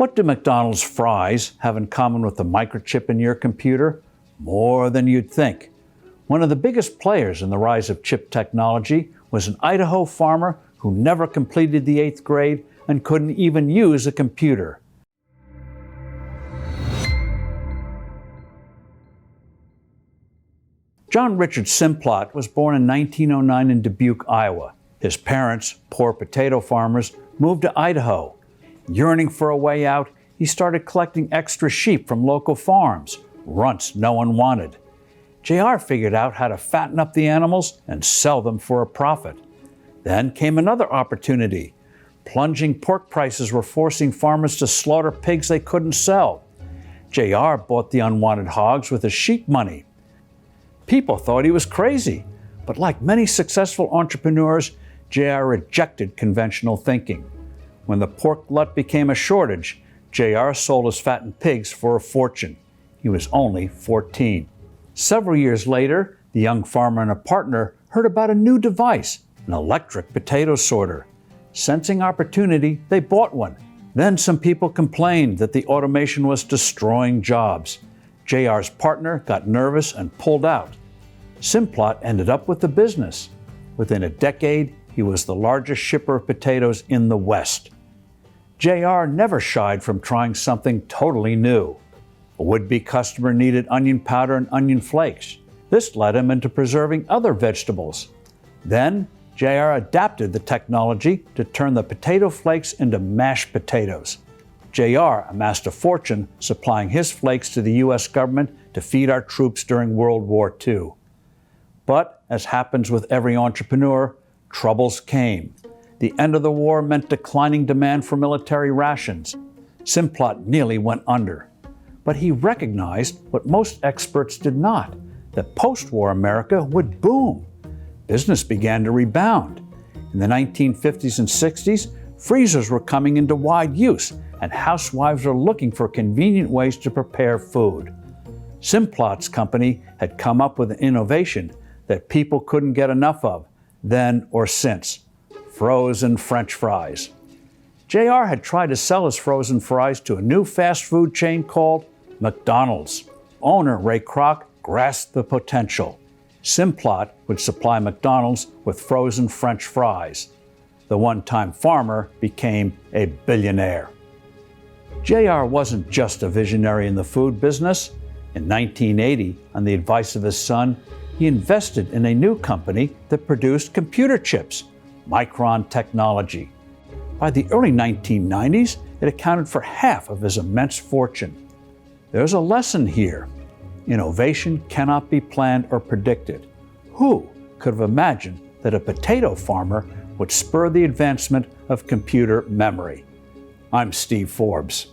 What do McDonald's fries have in common with the microchip in your computer? More than you'd think. One of the biggest players in the rise of chip technology was an Idaho farmer who never completed the 8th grade and couldn't even use a computer. John Richard Simplot was born in 1909 in Dubuque, Iowa. His parents, poor potato farmers, moved to Idaho. Yearning for a way out, he started collecting extra sheep from local farms, runts no one wanted. JR figured out how to fatten up the animals and sell them for a profit. Then came another opportunity. Plunging pork prices were forcing farmers to slaughter pigs they couldn't sell. JR bought the unwanted hogs with his sheep money. People thought he was crazy, but like many successful entrepreneurs, JR rejected conventional thinking. When the pork glut became a shortage, JR sold his fattened pigs for a fortune. He was only 14. Several years later, the young farmer and a partner heard about a new device, an electric potato sorter. Sensing opportunity, they bought one. Then some people complained that the automation was destroying jobs. JR's partner got nervous and pulled out. Simplot ended up with the business. Within a decade, he was the largest shipper of potatoes in the West. JR never shied from trying something totally new. A would-be customer needed onion powder and onion flakes. This led him into preserving other vegetables. Then, JR adapted the technology to turn the potato flakes into mashed potatoes. JR amassed a fortune supplying his flakes to the U.S. government to feed our troops during World War II. But, as happens with every entrepreneur, troubles came. The end of the war meant declining demand for military rations. Simplot nearly went under. But he recognized what most experts did not, that post-war America would boom. Business began to rebound. In the 1950s and 60s, freezers were coming into wide use, and housewives were looking for convenient ways to prepare food. Simplot's company had come up with an innovation that people couldn't get enough of, then or since: frozen French fries. JR had tried to sell his frozen fries to a new fast food chain called McDonald's. Owner Ray Kroc grasped the potential. Simplot would supply McDonald's with frozen French fries. The one-time farmer became a billionaire. JR wasn't just a visionary in the food business. In 1980, on the advice of his son, he invested in a new company that produced computer chips, Micron Technology. By the early 1990s, it accounted for half of his immense fortune. There's a lesson here. Innovation cannot be planned or predicted. Who could have imagined that a potato farmer would spur the advancement of computer memory? I'm Steve Forbes.